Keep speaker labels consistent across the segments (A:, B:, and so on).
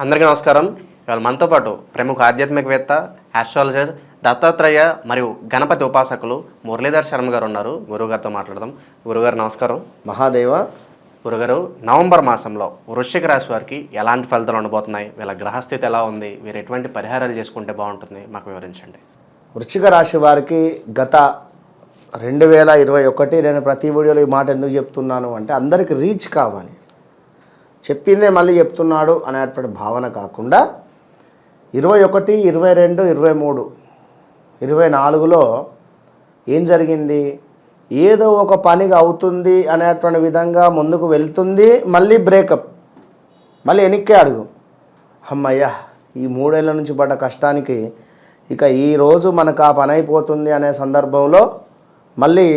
A: అందరికీ నమస్కారం. ఇవాళ మనతో పాటు ప్రముఖ ఆధ్యాత్మికవేత్త, ఆస్ట్రాలజర్, దత్తాత్రేయ మరియు గణపతి ఉపాసకులు మురళీధర్ శర్మ గారు ఉన్నారు. గురువుగారితో మాట్లాడదాం. గురుగారు నమస్కారం.
B: మహాదేవ.
A: గురుగారు, నవంబర్ మాసంలో వృశ్చిక రాశి వారికి ఎలాంటి ఫలితాలు ఉండబోతున్నాయి? వీళ్ళ గ్రహస్థితి ఎలా ఉంది? వీరు ఎటువంటి పరిహారాలు చేసుకుంటే బాగుంటుంది? మాకు వివరించండి.
B: వృశ్చిక రాశి వారికి గత 2021 నేను ప్రతి వీడియోలో ఈ మాట ఎందుకు చెప్తున్నాను అంటే అందరికి రీచ్ కావాలి, చెప్పిందే మళ్ళీ చెప్తున్నాడు అనేటువంటి భావన కాకుండా 21, 22, 23, 24లో ఏం జరిగింది? ఏదో ఒక పనిగా అవుతుంది అనేటువంటి విధంగా ముందుకు వెళ్తుంది, మళ్ళీ బ్రేకప్, మళ్ళీ వెనక్కే అడుగు. అమ్మయ్య, ఈ 3 ఏళ్ళ నుంచి పడ్డ కష్టానికి ఇక ఈరోజు మనకు ఆ పని అయిపోతుంది అనే సందర్భంలో మళ్ళీ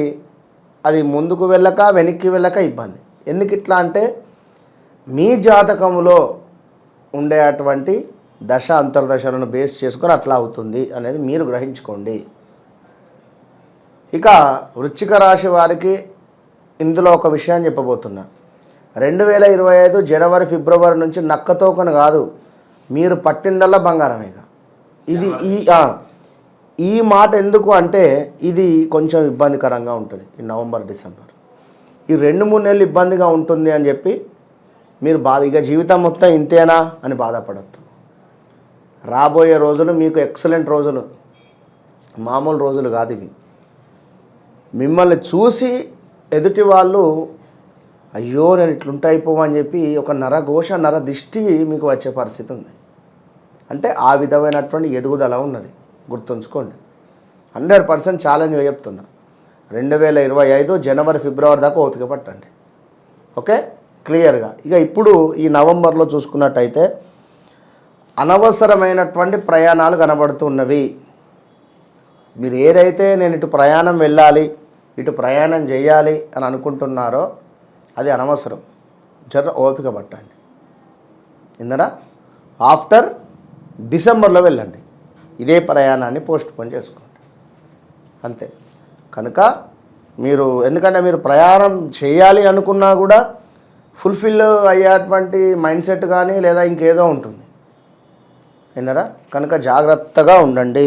B: అది ముందుకు వెళ్ళక వెనక్కి వెళ్ళక ఇబ్బంది. ఎందుకు ఇట్లా అంటే మీ జాతకంలో ఉండేటువంటి దశ అంతర్దశలను బేస్ చేసుకొని అట్లా అవుతుంది అనేది మీరు గ్రహించుకోండి. ఇక వృశ్చిక రాశి వారికి ఇందులో ఒక విషయం చెప్పబోతున్నా. 2025 జనవరి, ఫిబ్రవరి నుంచి నక్కతోకను కాదు, మీరు పట్టిందల్లా బంగారమేగా. ఇది ఈ మాట ఎందుకు అంటే ఇది కొంచెం ఇబ్బందికరంగా ఉంటుంది. ఈ నవంబర్, డిసెంబర్ ఈ 2-3 నెలలు ఇబ్బందిగా ఉంటుంది అని చెప్పి మీరు ఇక జీవితం మొత్తం ఇంతేనా అని బాధపడద్దు. రాబోయే రోజులు మీకు ఎక్సలెంట్ రోజులు, మామూలు రోజులు కాదు ఇవి. మిమ్మల్ని చూసి ఎదుటి వాళ్ళు అయ్యో నేను ఇట్లుంటే అయిపోవని చెప్పి ఒక నరఘోష, నరదిష్టి మీకు వచ్చే పరిస్థితి ఉంది. అంటే ఆ విధమైనటువంటి ఎదుగుదల ఉన్నది, గుర్తుంచుకోండి. 100% ఛాలెంజ్గా చెప్తున్నా. 2025 జనవరి, ఫిబ్రవరి దాకా ఓపిక పట్టండి. ఓకే, క్లియర్గా. ఇక ఇప్పుడు ఈ నవంబర్లో చూసుకున్నట్టయితే అనవసరమైనటువంటి ప్రయాణాలు కనబడుతున్నవి. మీరు ఏదైతే నేను ఇటు ప్రయాణం వెళ్ళాలి, ఇటు ప్రయాణం చేయాలి అని అనుకుంటున్నారో అది అనవసరం. ఓపిక పట్టండి. ఇందరా ఆఫ్టర్ డిసెంబర్లో వెళ్ళండి. ఇదే ప్రయాణాన్ని పోస్ట్పోన్ చేసుకోండి, అంతే. కనుక మీరు ఎందుకంటే మీరు ప్రయాణం చేయాలి అనుకున్నా కూడా ఫుల్ఫిల్ అయ్యేటువంటి మైండ్ సెట్ కానీ లేదా ఇంకేదో ఉంటుంది, విన్నారా? కనుక జాగ్రత్తగా ఉండండి.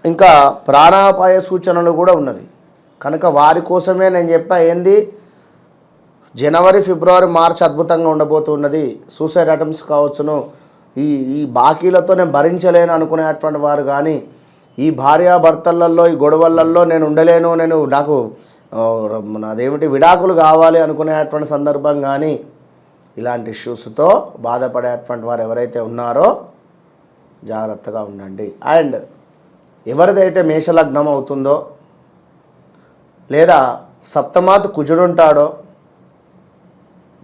B: ఇంకా ప్రాణాపాయ సూచనలు కూడా ఉన్నవి. కనుక వారి కోసమే నేను చెప్పా. ఏంది, జనవరి, ఫిబ్రవరి, మార్చి అద్భుతంగా ఉండబోతున్నది. సూసైడ్ అటెంప్ట్స్ కావచ్చును, ఈ బాకీలతో నేను భరించలేను అనుకునేటువంటి వారు కానీ, ఈ భార్యాభర్తలలో ఈ గొడవలలో నేను ఉండలేను, నాకు అదేమిటి విడాకులు కావాలి అనుకునేటువంటి సందర్భం కానీ, ఇలాంటి ఇష్యూస్తో బాధపడేటువంటి వారు ఎవరైతే ఉన్నారో జాగ్రత్తగా ఉండండి. అండ్ ఎవరిదైతే మేషలగ్నం అవుతుందో లేదా సప్తమాతు కుజుడుంటాడో,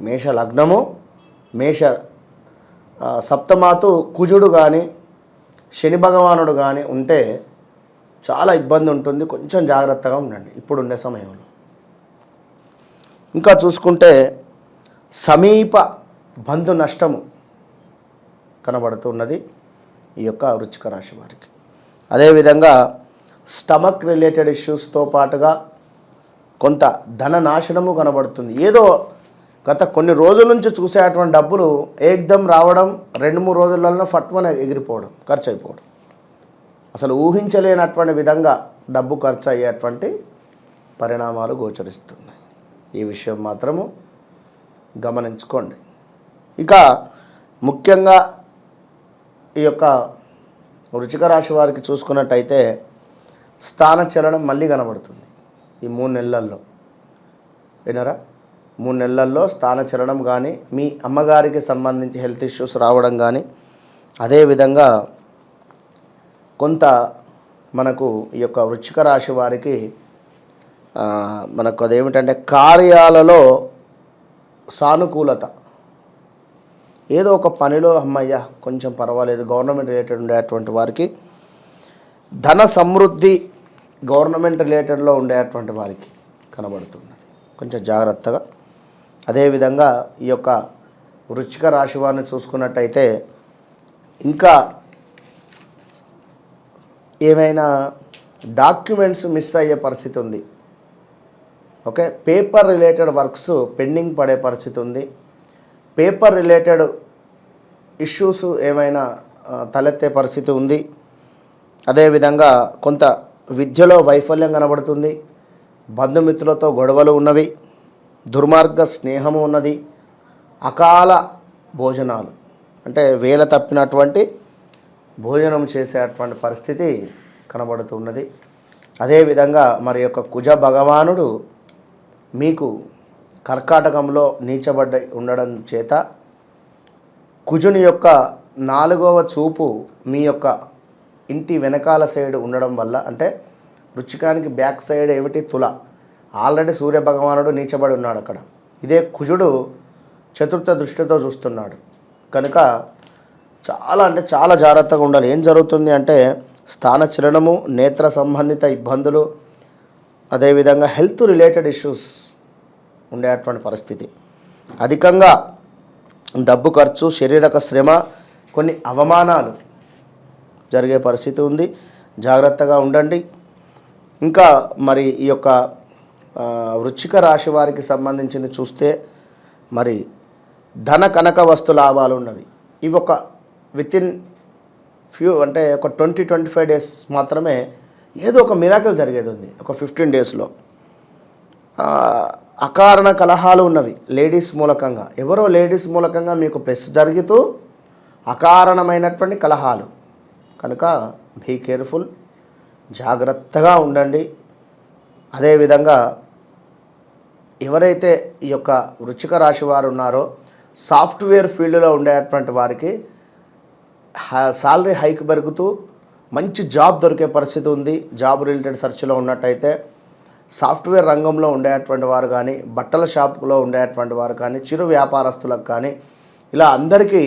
B: మేషలగ్నము, సప్తమాతు కుజుడు కానీ శని భగవానుడు కానీ ఉంటే చాలా ఇబ్బంది ఉంటుంది. కొంచెం జాగ్రత్తగా ఉండండి ఇప్పుడుండే సమయంలో. ఇంకా చూసుకుంటే సమీప బంధు నష్టము కనబడుతున్నది ఈ యొక్క వృశ్చిక రాశి వారికి. అదేవిధంగా స్టమక్ రిలేటెడ్ ఇష్యూస్తో పాటుగా కొంత ధన నాశనము కనబడుతుంది. ఏదో గత కొన్ని రోజుల నుంచి చూసేటువంటి డబ్బులు ఏకదం రావడం, 2-3 రోజులలో ఫట్మన ఎగిరిపోవడం, ఖర్చు అయిపోవడం, అసలు ఊహించలేనటువంటి విధంగా డబ్బు ఖర్చు అయ్యేటువంటి పరిణామాలు గోచరిస్తున్నాయి. ఈ విషయం మాత్రము గమనించుకోండి. ఇక ముఖ్యంగా ఈ యొక్క వృశ్చిక రాశి వారికి చూసుకున్నట్టయితే స్థానచలనం మళ్ళీ కనబడుతుంది ఈ 3 నెలల్లో. వినరా? 3 నెలల్లో స్థానచలనం కానీ, మీ అమ్మగారికి సంబంధించి హెల్త్ ఇష్యూస్ రావడం కానీ, అదేవిధంగా కొంత మనకు ఈ యొక్క వృశ్చిక రాశి వారికి మనకు అదేమిటంటే కార్యాలలో సానుకూలత, ఏదో ఒక పనిలో అమ్మయ్య కొంచెం పర్వాలేదు, గవర్నమెంట్ రిలేటెడ్ ఉండేటువంటి వారికి ధన సమృద్ధి, గవర్నమెంట్ రిలేటెడ్లో ఉండేటువంటి వారికి కనబడుతున్నది. కొంచెం జాగ్రత్తగా. అదేవిధంగా ఈ యొక్క వృశ్చిక రాశి వారిని చూసుకున్నట్టయితే ఇంకా ఏమైనా డాక్యుమెంట్స్ మిస్ అయ్యే పరిస్థితి ఉంది. Okay, paper related works pending పడే పరిస్థితి ఉంది. పేపర్ రిలేటెడ్ ఇష్యూస్ ఏమైనా తలెత్తే పరిస్థితి ఉంది. అదేవిధంగా కొంత విద్యలో వైఫల్యం కనబడుతుంది. బంధుమిత్రులతో గొడవలు ఉన్నవి. దుర్మార్గ స్నేహము ఉన్నది. అకాల భోజనాలు అంటే వేళ తప్పినటువంటి భోజనం చేసేటువంటి పరిస్థితి కనబడుతున్నది. అదేవిధంగా మరి యొక్క కుజ భగవానుడు మీకు కర్కాటకంలో నీచబడ్డ ఉండడం చేత కుజుని యొక్క 4వ చూపు మీ యొక్క ఇంటి వెనకాల సైడ్ ఉండడం వల్ల, అంటే వృచ్చికానికి బ్యాక్ సైడ్ ఏమిటి తుల, ఆల్రెడీ సూర్య భగవానుడు నీచబడి ఉన్నాడు అక్కడ. ఇదే కుజుడు చతుర్థ దృష్టితో చూస్తున్నాడు కనుక చాలా జాగ్రత్తగా ఉండాలి. ఏం జరుగుతుంది అంటే స్థాన చలనము, నేత్ర సంబంధిత ఇబ్బందులు, అదేవిధంగా హెల్త్ రిలేటెడ్ ఇష్యూస్ ఉండేటువంటి పరిస్థితి. అధికంగా డబ్బు ఖర్చు, శారీరక శ్రమ, కొన్ని అవమానాలు జరిగే పరిస్థితి ఉంది. జాగ్రత్తగా ఉండండి. ఇంకా మరి ఈ యొక్క వృశ్చిక రాశి వారికి సంబంధించింది చూస్తే మరి ధన కనక వస్తు లాభాలు ఉన్నవి. ఇవి ఒక వితిన్ అంటే ఒక 20-25 డేస్ మాత్రమే ఏదో ఒక మిరాకిల్ జరిగేది ఉంది. ఒక 15 డేస్లో అకారణ కలహాలు ఉన్నవి లేడీస్ మూలకంగా. ఎవరో లేడీస్ మూలకంగా మీకు ప్లస్ జరుగుతూ అకారణమైనటువంటి కలహాలు కనుక బీ కేర్ఫుల్, జాగ్రత్తగా ఉండండి. అదేవిధంగా ఎవరైతే ఈ యొక్క వృశ్చిక రాశి వారు ఉన్నారో సాఫ్ట్వేర్ ఫీల్డ్లో ఉండేటువంటి వారికి సాలరీ హైక్ పెరుగుతూ మంచి జాబ్ దొరికే పరిస్థితి ఉంది. జాబ్ రిలేటెడ్ సెర్చ్లో ఉన్నట్టయితే సాఫ్ట్వేర్ రంగంలో ఉండేటువంటి వారు కానీ, బట్టల షాపులో ఉండేటువంటి వారు కానీ, చిరు వ్యాపారస్తులకు కానీ ఇలా అందరికీ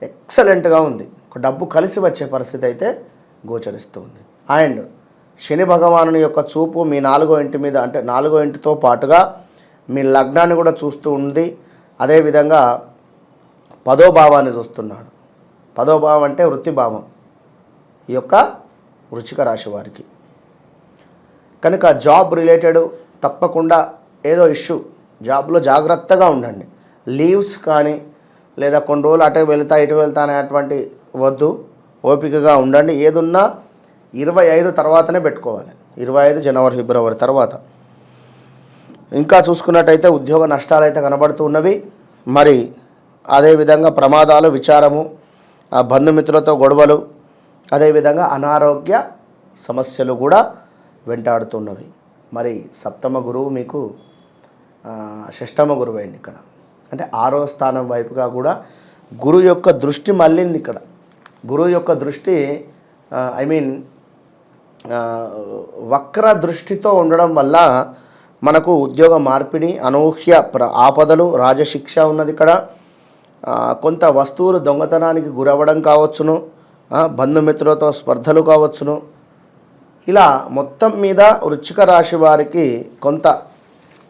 B: ఎక్సలెంట్గా ఉంది. ఒక డబ్బు కలిసి వచ్చే పరిస్థితి అయితే గోచరిస్తుంది. అండ్ శని భగవానుని యొక్క చూపు మీ 4వ ఇంటి మీద, అంటే 4వ ఇంటితో పాటుగా మీ లగ్నాన్ని కూడా చూస్తూ ఉంది. అదేవిధంగా 10వ భావాన్ని చూస్తున్నాడు. 10వ భావం అంటే వృత్తి భావం ఈ యొక్క వృశ్చిక రాశి వారికి. కనుక జాబ్ రిలేటెడ్ తప్పకుండా ఏదో ఇష్యూ, జాబ్లో జాగ్రత్తగా ఉండండి. లీవ్స్ కానీ లేదా కొన్ని రోజులు అటు వెళ్తా ఇటు వెళ్తా అనేటువంటి వద్దు, ఓపికగా ఉండండి. ఏదున్నా 25 తర్వాతనే పెట్టుకోవాలి. 25 జనవరి ఫిబ్రవరి తర్వాత. ఇంకా చూసుకున్నట్టయితే ఉద్యోగ నష్టాలు అయితే కనబడుతూ ఉన్నవి. మరి అదేవిధంగా ప్రమాదాలు, విచారము, బంధుమిత్రులతో గొడవలు, అదేవిధంగా అనారోగ్య సమస్యలు కూడా వెంటాడుతున్నవి. మరి సప్తమ గురువు మీకు షష్టమ గురువు అయింది ఇక్కడ, అంటే 6వ స్థానం వైపుగా కూడా గురువు యొక్క దృష్టి మళ్ళింది ఇక్కడ. గురువు యొక్క దృష్టి వక్ర దృష్టితో ఉండడం వల్ల మనకు ఉద్యోగ మార్పిడి, అనూహ్య ఆపదలు, రాజశిక్ష ఉన్నది ఇక్కడ. కొంత వస్తువులు దొంగతనానికి గురవ్వడం కావచ్చును, బంధుమిత్రులతో స్పర్ధలు కావచ్చును. ఇలా మొత్తం మీద వృశ్చిక రాశి వారికి కొంత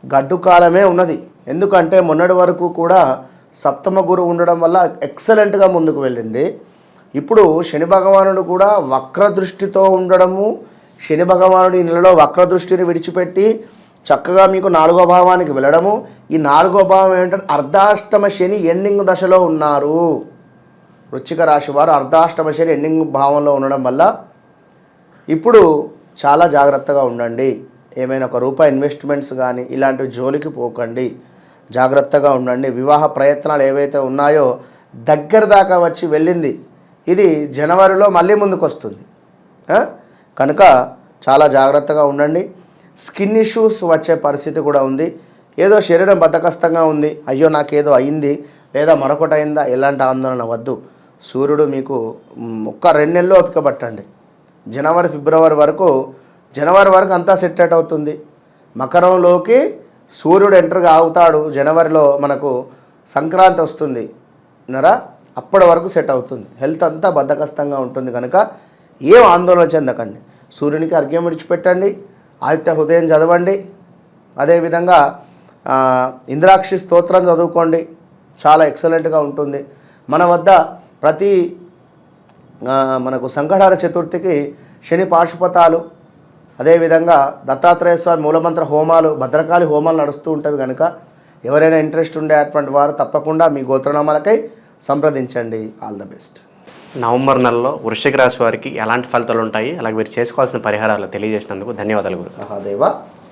B: గడ్డు కాలమే ఉన్నది. ఎందుకంటే మొన్నటి వరకు కూడా సప్తమ గురువు ఉండడం వల్ల ఎక్సలెంట్గా ముందుకు వెళ్ళింది. ఇప్పుడు శని భగవానుడు కూడా వక్రదృష్టితో ఉండడము, శని భగవానుడు ఈ నెలలో వక్రదృష్టిని విడిచిపెట్టి చక్కగా మీకు 4వ భావానికి వెళ్ళడము. ఈ 4వ భావం ఏంటంటే అర్ధాష్టమ శని ఎండింగ్ దశలో ఉన్నారు. వృశ్చిక రాశి వారు అర్ధాష్టమ శని ఎండింగ్ భావంలో ఉండడం వల్ల ఇప్పుడు చాలా జాగ్రత్తగా ఉండండి. ఏమైనా ఒక రూపాయి ఇన్వెస్ట్మెంట్స్ కానీ ఇలాంటి జోలికి పోకండి, జాగ్రత్తగా ఉండండి. వివాహ ప్రయత్నాలు ఏవైతే ఉన్నాయో దగ్గర దాకా వచ్చి వెళ్ళింది, ఇది జనవరిలో మళ్ళీ ముందుకు వస్తుంది కనుక చాలా జాగ్రత్తగా ఉండండి. స్కిన్ ఇష్యూస్ వచ్చే పరిస్థితి కూడా ఉంది. ఏదో శరీరం బద్ధకస్తంగా ఉంది, అయ్యో నాకేదో అయింది లేదా మరొకటి అయిందా, ఎలాంటి ఆందోళన వద్దు. సూర్యుడు మీకు ఒక్క 2 నెలలు ఓపిక పట్టండి. జనవరి ఫిబ్రవరి వరకు, జనవరి వరకు అంతా సెట్ అవుతుంది. మకరంలోకి సూర్యుడు ఎంటర్గా అవుతాడు. జనవరిలో మనకు సంక్రాంతి వస్తుంది నరా, అప్పటి వరకు సెట్ అవుతుంది. హెల్త్ అంతా బద్ధకస్తంగా ఉంటుంది కనుక ఏం ఆందోళన చెందకండి. సూర్యునికి అర్ఘ్యం విడిచిపెట్టండి, ఆదిత్య హృదయం చదవండి, అదేవిధంగా ఇంద్రాక్షి స్తోత్రం చదువుకోండి, చాలా ఎక్సలెంట్గా ఉంటుంది. మన వద్ద ప్రతి మనకు సంకటహర చతుర్థికి శని పాశుపతాలు, అదేవిధంగా దత్తాత్రేయ స్వామి మూలమంత్ర హోమాలు, భద్రకాళి హోమాలు నడుస్తూ ఉంటుంది కనుక ఎవరైనా ఇంట్రెస్ట్ ఉండేటువంటి వారు తప్పకుండా మీ గోత్రనామాలకై సంప్రదించండి. All the best.
A: నవంబర్ నెలలో వృశ్చిక రాశి వారికి ఎలాంటి ఫలితాలు ఉంటాయి, అలాగే మీరు చేసుకోవాల్సిన పరిహారాలు తెలియజేసినందుకు ధన్యవాదాలు గురు.
B: మహాదేవ.